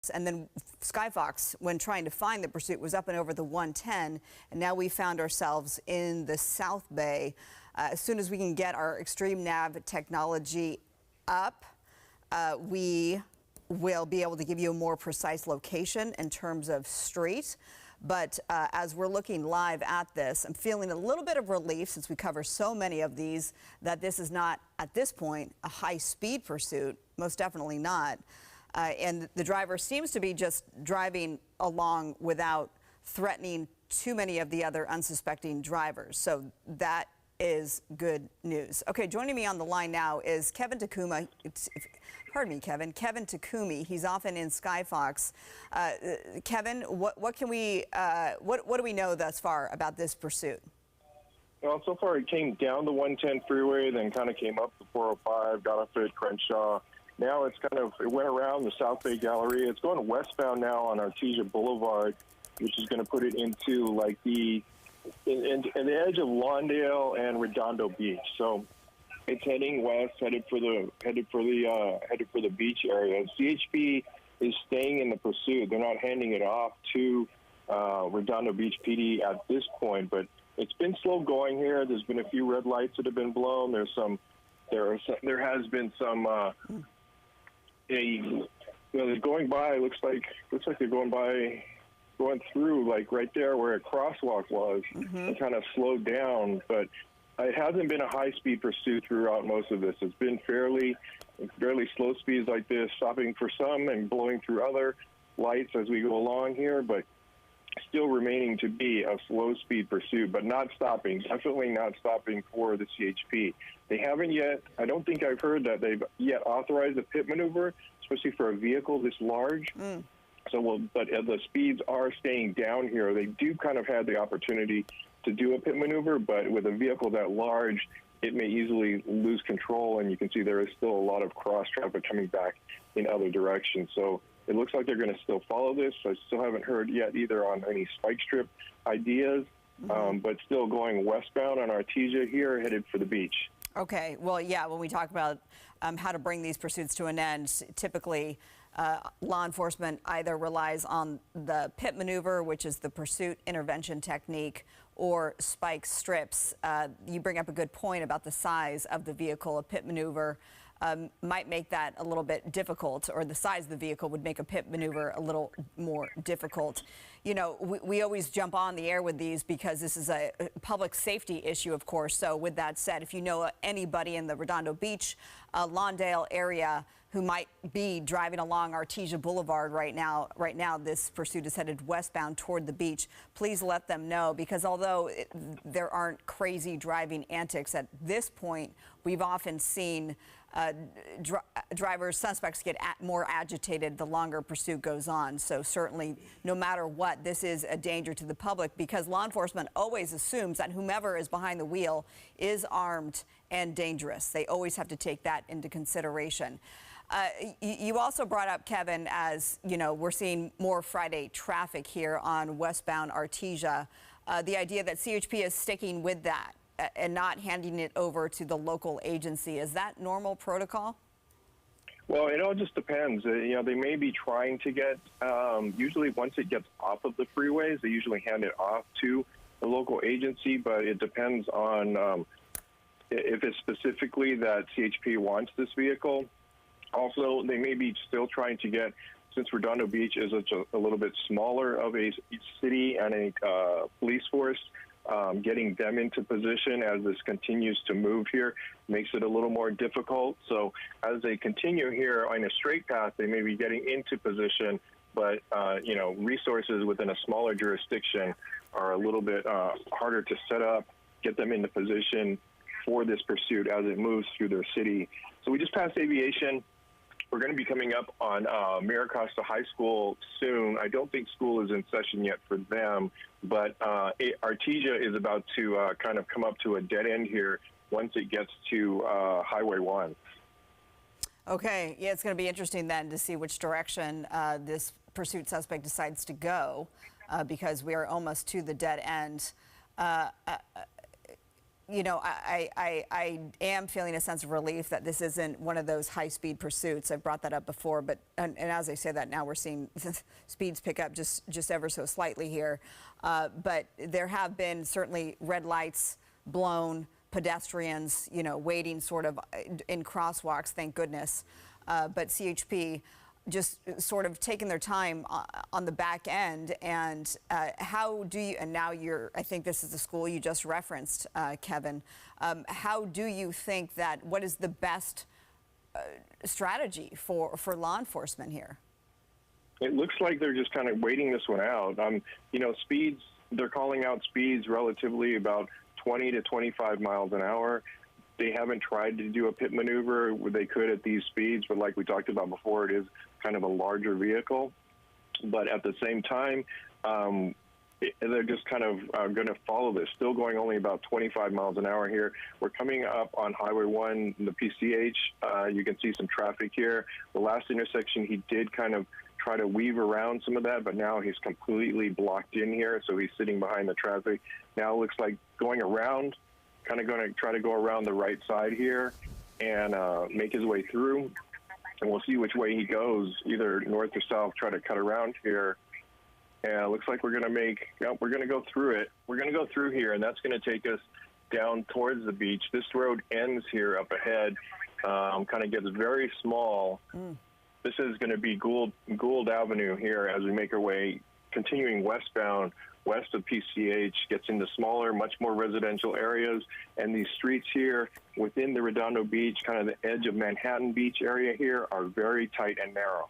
And then SkyFOX, when trying to find the pursuit, was up and over the 110. And now we found ourselves in the South Bay. As soon as we can get our extreme nav technology up, we will be able to give you a more precise location in terms of street. But as we're looking live at this, I'm feeling a little bit of relief, since we cover so many of these, that this is not, at this point, a high-speed pursuit. Most definitely not. And the driver seems to be just driving along without threatening too many of the other unsuspecting drivers. So that is good news. Okay, joining me on the line now is Kevin Takuma. Pardon me, Kevin. Kevin Takumi. He's often in SkyFOX. Kevin, what can we what do we know thus far about this pursuit? Well, so far it came down the 110 freeway, then kind of came up the 405, got off at Crenshaw. Now it went around the South Bay Galleria. It's going westbound now on Artesia Boulevard, which is going to put it into like the edge of Lawndale and Redondo Beach. So it's heading west, headed for the beach area. CHP is staying in the pursuit. They're not handing it off to Redondo Beach PD at this point, but it's been slow going here. There's been a few red lights that have been blown. There has been some. They're going by. Looks like they're going through like right there where a crosswalk was, and kind of slowed down. But it hasn't been a high-speed pursuit throughout most of this. It's been fairly slow speeds like this, stopping for some and blowing through other lights as we go along here, but still remaining to be a slow-speed pursuit, but not stopping. Definitely not stopping for the CHP. They haven't yet. I don't think I've heard that they've yet authorized a pit maneuver, especially for a vehicle this large. So, but the speeds are staying down here. They do kind of have the opportunity to do a pit maneuver, but with a vehicle that large, it may easily lose control, and you can see there is still a lot of cross traffic coming back in other directions. So it looks like they're going to still follow this. I still haven't heard yet either on any spike strip ideas, but still going westbound on Artesia here, headed for the beach. Okay, well, yeah, when we talk about how to bring these pursuits to an end, typically law enforcement either relies on the pit maneuver, which is the pursuit intervention technique, or spike strips. You bring up a good point about the size of the vehicle. A pit maneuver might make that a little bit difficult, or the size of the vehicle would make a pit maneuver a little more difficult. You know, we always jump on the air with these because this is a public safety issue, of course. So with that said, if you know anybody in the Redondo Beach, Lawndale area who might be driving along Artesia Boulevard right now, this pursuit is headed westbound toward the beach, please let them know, because although there aren't crazy driving antics at this point, we've often seen suspects get more agitated the longer pursuit goes on. So certainly, no matter what, this is a danger to the public, because law enforcement always assumes that whomever is behind the wheel is armed and dangerous. They always have to take that into consideration. You also brought up, Kevin, as you know, we're seeing more Friday traffic here on westbound Artesia. The idea that CHP is sticking with that and not handing it over to the local agency, is that normal protocol? Well, it all just depends. You know, they may be trying to get, usually once it gets off of the freeways, they usually hand it off to the local agency, but it depends on if it's specifically that CHP wants this vehicle. Also, they may be still trying to get, since Redondo Beach is a little bit smaller of a city and a police force, getting them into position as this continues to move here makes it a little more difficult. So as they continue here on a straight path, they may be getting into position, but you know, resources within a smaller jurisdiction are a little bit harder to set up, get them into position for this pursuit as it moves through their city. So we just passed Aviation. We're going to be coming up on Miracosta High School soon. I don't think school is in session yet for them, but Artesia is about to kind of come up to a dead end here once it gets to Highway 1. Okay, yeah, it's going to be interesting then to see which direction this pursuit suspect decides to go, because we are almost to the dead end. you know, I am feeling a sense of relief that this isn't one of those high-speed pursuits. I've brought that up before, but and as I say that now, we're seeing speeds pick up just ever so slightly here. But there have been certainly red lights blown, pedestrians, you know, waiting sort of in crosswalks, thank goodness. But CHP just sort of taking their time on the back end. And how do you, and now I think this is the school you just referenced, Kevin. How do you think that, what is the best strategy for law enforcement here? It looks like they're just kind of waiting this one out. You know, speeds, they're calling out speeds relatively about 20 to 25 miles an hour. They haven't tried to do a pit maneuver where they could at these speeds, but like we talked about before, it is kind of a larger vehicle. But at the same time, they're just kind of going to follow this, still going only about 25 miles an hour here. We're coming up on Highway 1, the PCH. You can see some traffic here. The last intersection, he did kind of try to weave around some of that, but now he's completely blocked in here, so he's sitting behind the traffic. Now it looks like going around, kind of going to try to go around the right side here and make his way through. And we'll see which way he goes, either north or south, try to cut around here. And it looks like we're going to go through it. We're going to go through here, and that's going to take us down towards the beach. This road ends here up ahead, kind of gets very small. This is going to be Gould Avenue here as we make our way, continuing westbound, west of PCH, gets into smaller, much more residential areas. And these streets here within the Redondo Beach, kind of the edge of Manhattan Beach area here, are very tight and narrow.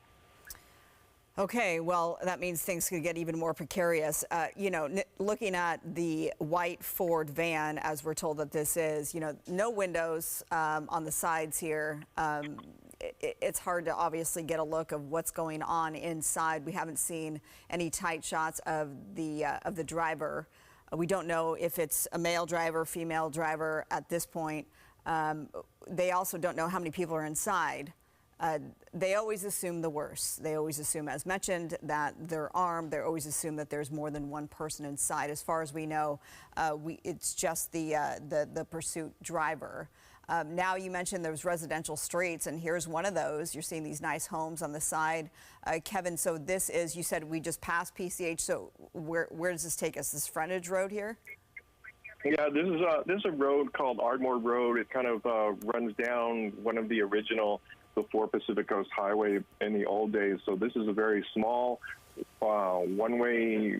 Okay, well, that means things could get even more precarious. You know, looking at the white Ford van, as we're told that this is, you know, no windows on the sides here. It's hard to obviously get a look of what's going on inside. We haven't seen any tight shots of the driver. We don't know if it's a male driver, female driver at this point. They also don't know how many people are inside. They always assume the worst. They always assume, as mentioned, that they're armed. They always assume that there's more than one person inside. As far as we know, it's just the pursuit driver. Now you mentioned there's residential streets, and here's one of those. You're seeing these nice homes on the side. Kevin, so this is, you said we just passed PCH, so where does this take us? This frontage road here? Yeah, this is a road called Ardmore Road. It kind of runs down one of the original before Pacific Coast Highway in the old days. So this is a very small one-way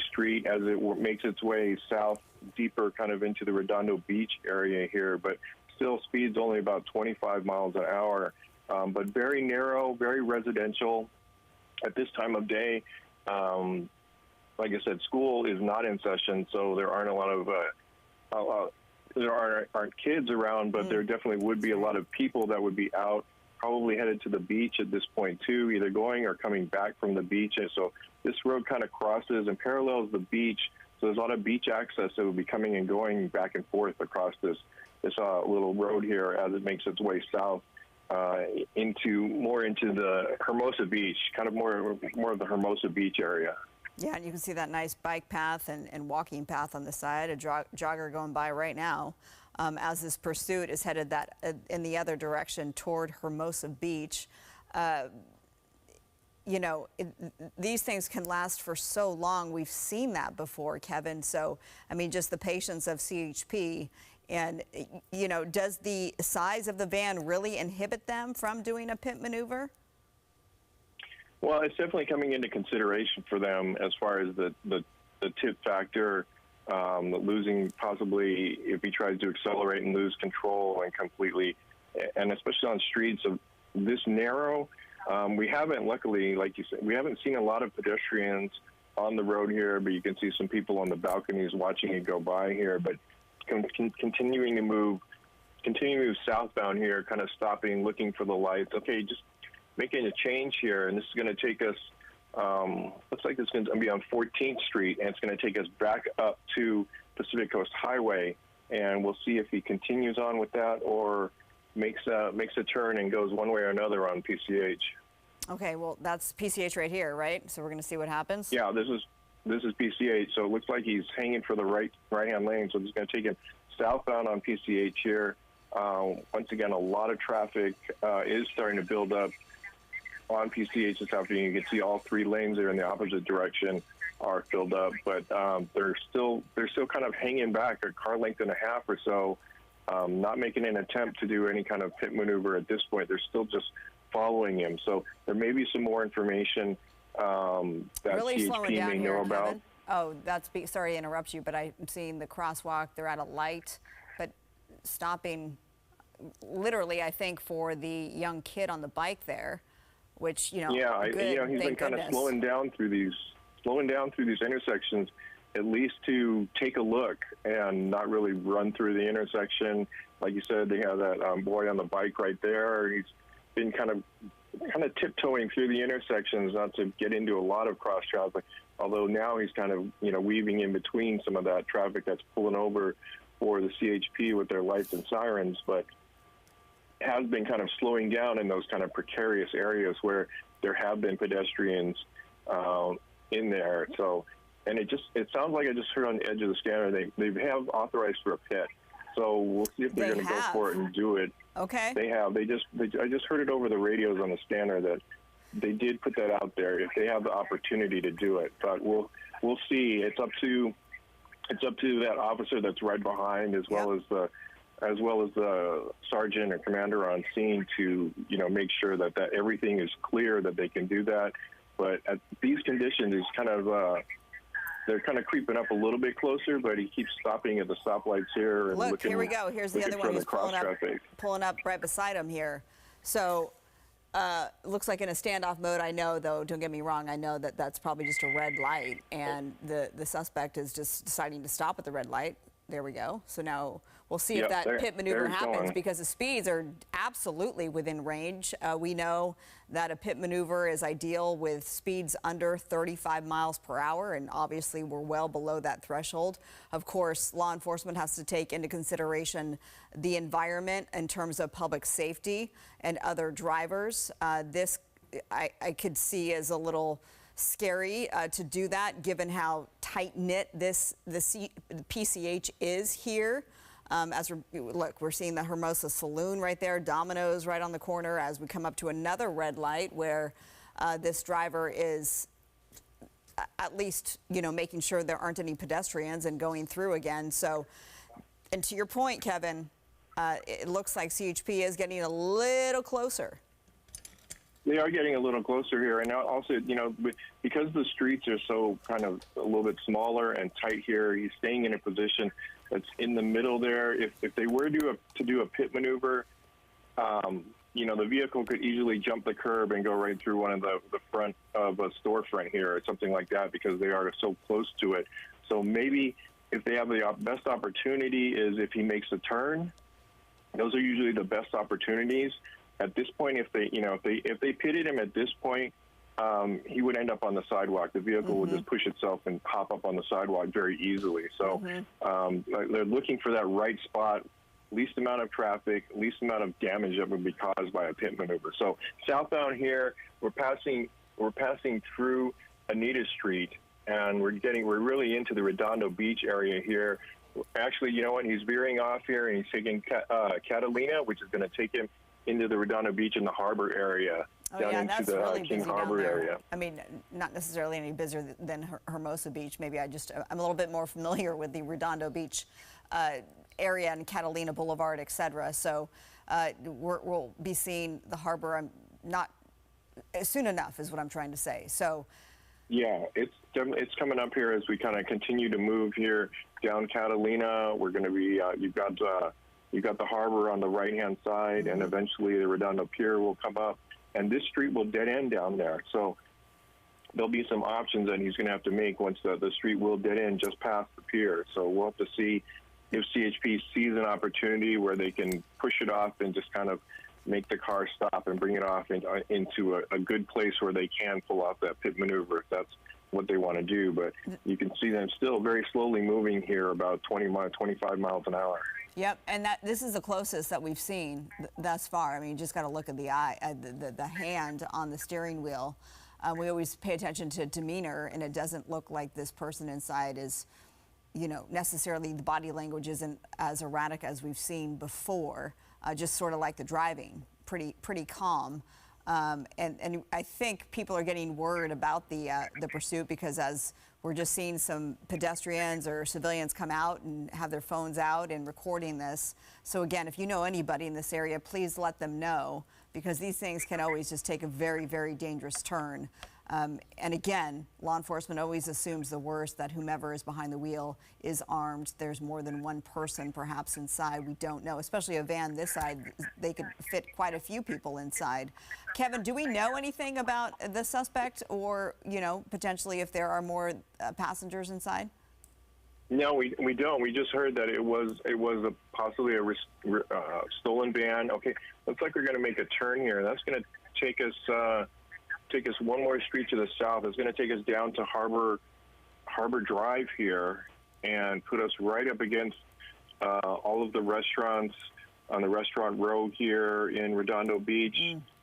street as it makes its way south, deeper kind of into the Redondo Beach area here, but still speeds only about 25 miles an hour, but very narrow, very residential at this time of day. Like I said, school is not in session, so there aren't a lot of there aren't kids around, but there definitely would be a lot of people that would be out, probably headed to the beach at this point too, either going or coming back from the beach. And so this road kind of crosses and parallels the beach. So there's a lot of beach access that will be coming and going back and forth across this little road here as it makes its way south into the Hermosa Beach, kind of more of the Hermosa Beach area. Yeah, and you can see that nice bike path and walking path on the side, a jogger going by right now as this pursuit is headed in the other direction toward Hermosa Beach. You know, these things can last for so long. We've seen that before, Kevin. So, I mean, just the patience of CHP. And, you know, does the size of the van really inhibit them from doing a pit maneuver? Well, it's definitely coming into consideration for them as far as the tip factor, losing possibly if he tries to accelerate and lose control and completely, and especially on streets of this narrow. We haven't, luckily, like you said, we haven't seen a lot of pedestrians on the road here, but you can see some people on the balconies watching it go by here. But continuing to move southbound here, kind of stopping, looking for the lights. Okay, just making a change here, and this is going to take us, looks like it's going to be on 14th Street, and it's going to take us back up to Pacific Coast Highway, and we'll see if he continues on with that or makes a turn and goes one way or another on PCH. Okay, well, that's PCH right here, right? So we're going to see what happens? Yeah, this is PCH, so it looks like he's hanging for the right-hand lane, so it's going to take him southbound on PCH here. Once again, a lot of traffic is starting to build up on PCH this afternoon. You can see all 3 lanes there in the opposite direction are filled up, but they're still kind of hanging back a car length and a half or so, not making an attempt to do any kind of pit maneuver at this point. They're still just following him. So there may be some more information that really CHP may know about. Kevin. Oh, sorry to interrupt you, but I'm seeing the crosswalk. They're at a light, but stopping literally, I think, for the young kid on the bike there, which, you know, yeah, he's been kind of slowing down through these intersections, at least to take a look and not really run through the intersection. Like you said, they have that boy on the bike right there. He's been kind of tiptoeing through the intersections, not to get into a lot of cross traffic. Although now he's kind of, weaving in between some of that traffic that's pulling over for the CHP with their lights and sirens, but has been kind of slowing down in those kind of precarious areas where there have been pedestrians in there. So, and it sounds like I just heard on the edge of the scanner, they have authorized for a pit. So we'll see if they're going to go for it and do it. Okay. They have. I just heard it over the radios on the scanner that they did put that out there if they have the opportunity to do it. But we'll see. It's up to that officer that's right behind, as well as the sergeant or commander on scene to make sure that everything is clear, that they can do that. But at these conditions, it's kind of they're kind of creeping up a little bit closer, but he keeps stopping at the stoplights here. And look, here we go. Here's the other one who's pulling up right beside him here. So looks like in a standoff mode. I know, though, don't get me wrong, I know that that's probably just a red light, and the suspect is just deciding to stop at the red light. There we go. So now we'll see if that pit maneuver happens, because the speeds are absolutely within range. We know that a pit maneuver is ideal with speeds under 35 miles per hour, and obviously we're well below that threshold. Of course, law enforcement has to take into consideration the environment in terms of public safety and other drivers. This I could see as a little scary to do that, given how tight-knit the PCH is here. We're seeing the Hermosa Saloon right there, Domino's right on the corner, as we come up to another red light where this driver is at least, making sure there aren't any pedestrians and going through again. So, and to your point, Kevin, it looks like CHP is getting a little closer. They are getting a little closer here, and also, because the streets are so kind of a little bit smaller and tight here, he's staying in a position that's in the middle there. If they were to do a pit maneuver, the vehicle could easily jump the curb and go right through one of the front of a storefront here or something like that, because they are so close to it. So maybe if they have the best opportunity is if he makes a turn. Those are usually the best opportunities. At this point, if they pitted him at this point, he would end up on the sidewalk. The vehicle would just push itself and pop up on the sidewalk very easily. So they're looking for that right spot, least amount of traffic, least amount of damage that would be caused by a pit maneuver. So southbound here, we're passing through Anita Street, and we're really into the Redondo Beach area here. Actually, you know what? He's veering off here, and he's taking Catalina, which is going to take him into the Redondo Beach in the harbor area, down into the really King Harbor area. I mean, not necessarily any busier than Hermosa Beach. Maybe I'm a little bit more familiar with the Redondo Beach area and Catalina Boulevard, etc. So we'll be seeing the harbor not soon enough, is what I'm trying to say. So. Yeah, it's coming up here as we kind of continue to move here down Catalina. We're going to be you've got the harbor on the right-hand side, and eventually the Redondo Pier will come up, and this street will dead end down there. So there'll be some options that he's going to have to make once the street will dead end just past the pier. So we'll have to see if CHP sees an opportunity where they can push it off and just kind of make the car stop and bring it off into a good place where they can pull off that pit maneuver if that's what they want to do. But you can see them still very slowly moving here, about 25 miles an hour. Yep, and this is the closest that we've seen thus far. I mean, you just got to look at the hand on the steering wheel. We always pay attention to demeanor, and it doesn't look like this person inside is necessarily the body language isn't as erratic as we've seen before, just sort of like the driving, pretty calm. And I think people are getting word about the pursuit because as we're just seeing some pedestrians or civilians come out and have their phones out and recording this. So again, if you know anybody in this area, please let them know because these things can always just take a very, very dangerous turn. And again, law enforcement always assumes the worst, that whomever is behind the wheel is armed. There's more than one person perhaps inside. We don't know, especially a van this side. They could fit quite a few people inside. Kevin, do we know anything about the suspect or, potentially if there are more passengers inside? No, we don't. We just heard that it was possibly a stolen van. Okay, looks like we're going to make a turn here. That's going to take us one more street to the south. It's going to take us down to Harbor Drive here and put us right up against all of the restaurants on the restaurant row here in Redondo Beach.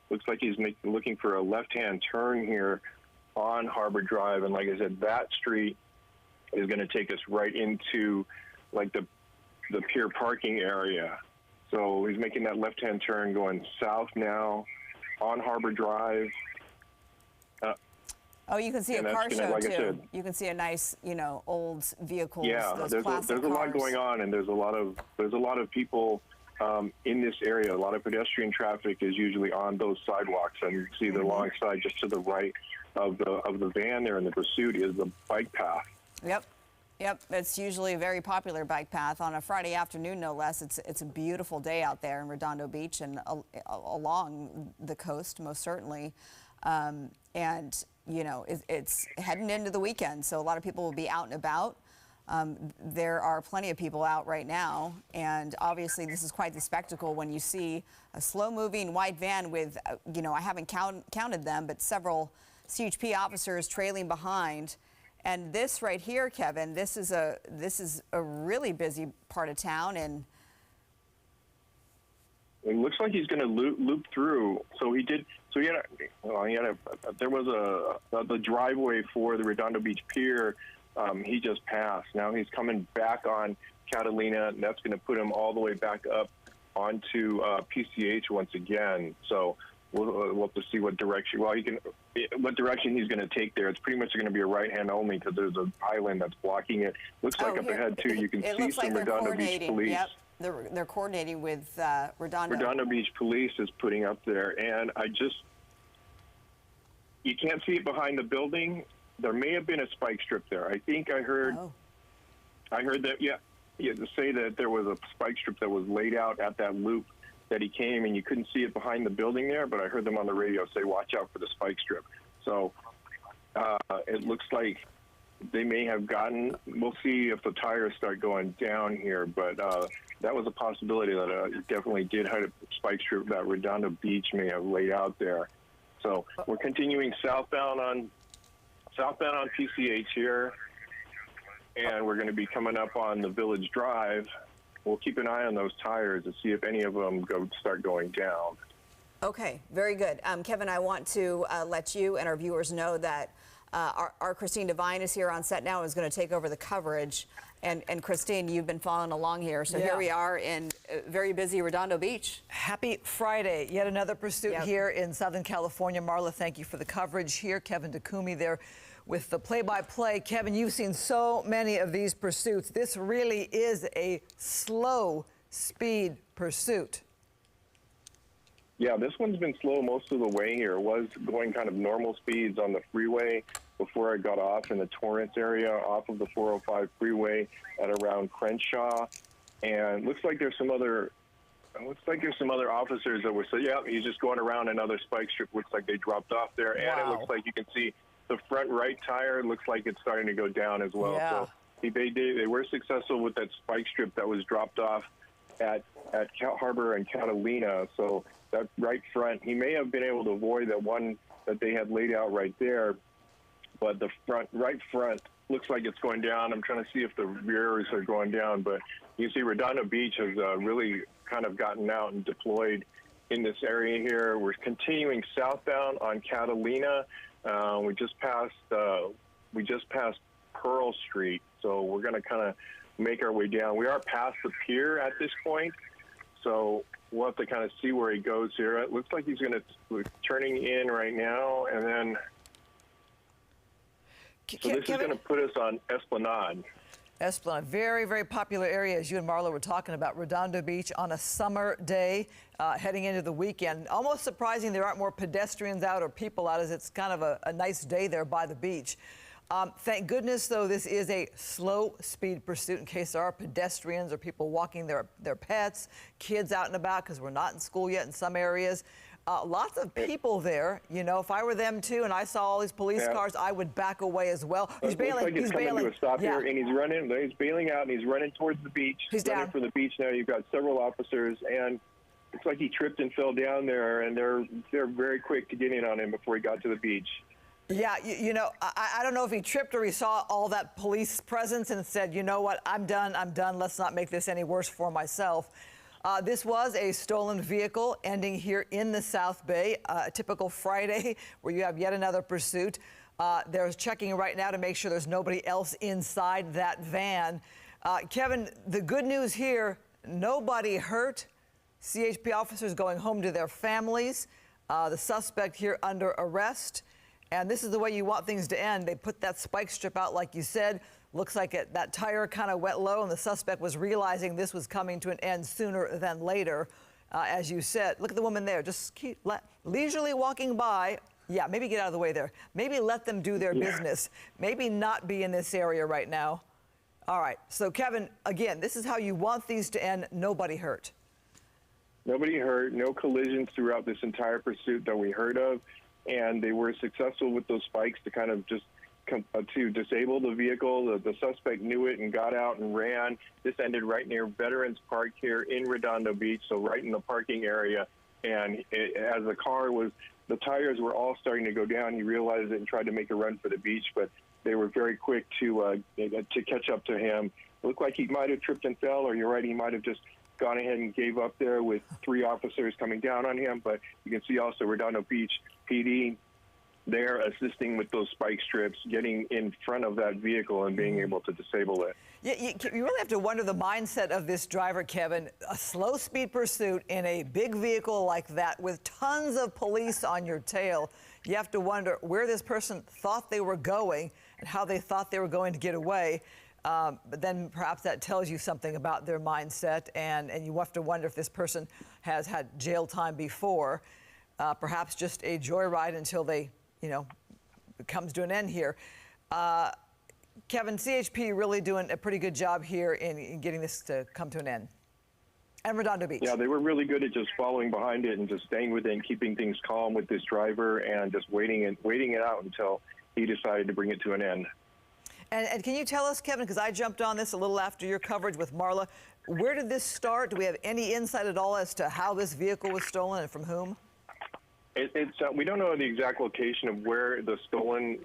Looks like he's looking for a left-hand turn here on Harbor Drive. And like I said, that street is going to take us right into like the pier parking area. So he's making that left-hand turn going south now on Harbor Drive. Oh, you can see a car show too. You can see a nice, old vehicles. Yeah, there's a lot going on, and there's a lot of people in this area. A lot of pedestrian traffic is usually on those sidewalks, and you can see the long side just to the right of the van there in the pursuit is the bike path. Yep. It's usually a very popular bike path on a Friday afternoon, no less. It's a beautiful day out there in Redondo Beach and along the coast, most certainly. And it's heading into the weekend, so a lot of people will be out and about. There are plenty of people out right now, and obviously this is quite the spectacle when you see a slow-moving white van with, I haven't counted them, but several CHP officers trailing behind. And this right here, Kevin, this is a really busy part of town, and it looks like he's going to loop through. So he did. So there was the driveway for the Redondo Beach Pier. He just passed. Now he's coming back on Catalina, and that's going to put him all the way back up onto PCH once again. So we'll have to see what direction. What direction he's going to take there. It's pretty much going to be a right hand only because there's an island that's blocking it. Looks like up ahead too. You can see some Redondo Beach police. Yep. They're coordinating with Redondo. Redondo Beach Police is putting up there, and you can't see it behind the building. There may have been a spike strip there. I think I heard that, to say that there was a spike strip that was laid out at that loop that he came, and you couldn't see it behind the building there, but I heard them on the radio say, watch out for the spike strip. So it looks like they may have gotten, we'll see if the tires start going down here, but that was a possibility that it definitely did have a spike strip that Redondo Beach may have laid out there. So we're continuing southbound on PCH here, and we're going to be coming up on the Village Drive. We'll keep an eye on those tires to see if any of them start going down. Okay, very good. Kevin, I want to let you and our viewers know that our Christine Devine is here on set now and is going to take over the coverage. And Christine, you've been following along here. So here we are in very busy Redondo Beach. Happy Friday. Yet another pursuit here in Southern California. Marla, thank you for the coverage here. Kevin Takumi there with the play-by-play. Kevin, you've seen so many of these pursuits. This really is a slow speed pursuit. Yeah, this one's been slow most of the way here. It was going kind of normal speeds on the freeway before I got off in the Torrance area, off of the 405 freeway at around Crenshaw. And looks like there's some other officers that were saying, he's just going around another spike strip. Looks like they dropped off there. And it looks like you can see the front right tire looks like it's starting to go down as well. So they were successful with that spike strip that was dropped off at Harbor and Catalina. So that right front, he may have been able to avoid the one that they had laid out right there, but the right front looks like it's going down. I'm trying to see if the rears are going down, but you see Redondo Beach has really kind of gotten out and deployed in this area here. We're continuing southbound on Catalina. We just passed Pearl Street. So we're going to kind of make our way down. We are past the pier at this point, so we'll have to kind of see where he goes here. It looks like he's going to turning in right now, and then so this is going to put us on Esplanade. Esplanade, very, very popular area, as you and Marla were talking about. Redondo Beach on a summer day, heading into the weekend. Almost surprising there aren't more pedestrians out or people out, as it's kind of a nice day there by the beach. Thank goodness, though, this is a slow speed pursuit in case there are pedestrians or people walking their pets, kids out and about, because we're not in school yet in some areas. Lots of people there. You know, if I were them too and I saw all these police cars, I would back away as well. He's bailing. Like he's coming to a stop here, and he's running. He's bailing out, and he's running towards the beach. He's running down for the beach now. You've got several officers, and it's like he tripped and fell down there, and they're very quick to get in on him before he got to the beach. Yeah, you know, I don't know if he tripped or he saw all that police presence and said, you know what, I'm done. Let's not make this any worse for myself. This was a stolen vehicle ending here in the South Bay, a typical Friday where you have yet another pursuit. They're checking right now to make sure there's nobody else inside that van. Kevin, the good news here, nobody hurt. CHP officers going home to their families. The suspect here under arrest. And this is the way you want things to end. They put that spike strip out, like you said. Looks like that tire kind of went low, and the suspect was realizing this was coming to an end sooner than later, as you said. Look at the woman there, just leisurely walking by. Yeah, maybe get out of the way there. Maybe let them do their business. Maybe not be in this area right now. All right, so Kevin, again, this is how you want these to end. Nobody hurt. Nobody hurt, no collisions throughout this entire pursuit that we heard of, and they were successful with those spikes to kind of just to disable the vehicle. The suspect knew it and got out and ran. This ended right near Veterans Park here in Redondo Beach, so right in the parking area. And as the tires were all starting to go down, he realized it and tried to make a run for the beach, but they were very quick to catch up to him. It looked like he might have tripped and fell, or you're right, he might have just gone ahead and gave up there with 3 officers coming down on him. But you can see also Redondo Beach PD, they're assisting with those spike strips, getting in front of that vehicle and being able to disable it. Yeah, you really have to wonder the mindset of this driver, Kevin. A slow speed pursuit in a big vehicle like that with tons of police on your tail. You have to wonder where this person thought they were going and how they thought they were going to get away. But then perhaps that tells you something about their mindset, and you have to wonder if this person has had jail time before, perhaps just a joyride until they, it comes to an end here. Kevin, CHP really doing a pretty good job here in getting this to come to an end. And Redondo Beach. Yeah, they were really good at just following behind it and just staying with it and keeping things calm with this driver and just waiting it out until he decided to bring it to an end. And can you tell us, Kevin, because I jumped on this a little after your coverage with Marla, where did this start? Do we have any insight at all as to how this vehicle was stolen and from whom? We don't know the exact location of where the stolen,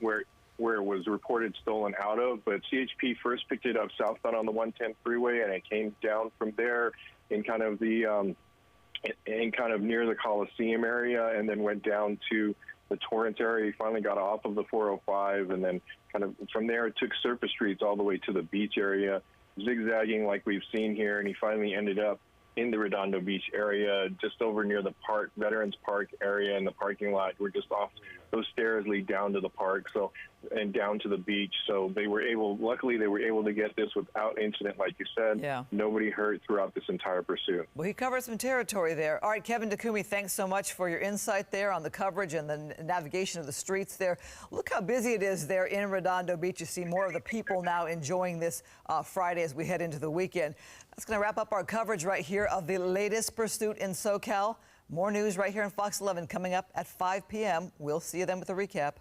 where it was reported stolen out of, but CHP first picked it up southbound on the 110 freeway, and it came down from there in kind of near the Coliseum area, and then went down to the Torrance area. He finally got off of the 405, and then kind of from there it took surface streets all the way to the beach area, zigzagging like we've seen here, and he finally ended up in the Redondo Beach area, just over near the park, Veterans Park area, in the parking lot. We're just off. Those stairs lead down to the park, and down to the beach. So luckily they were able to get this without incident, like you said. Yeah. Nobody hurt throughout this entire pursuit. Well, he covered some territory there. All right, Kevin Takumi, thanks so much for your insight there on the coverage and the navigation of the streets there. Look how busy it is there in Redondo Beach. You see more of the people now enjoying this Friday as we head into the weekend. That's going to wrap up our coverage right here of the latest pursuit in SoCal. More news right here on Fox 11 coming up at 5 p.m. We'll see you then with a recap.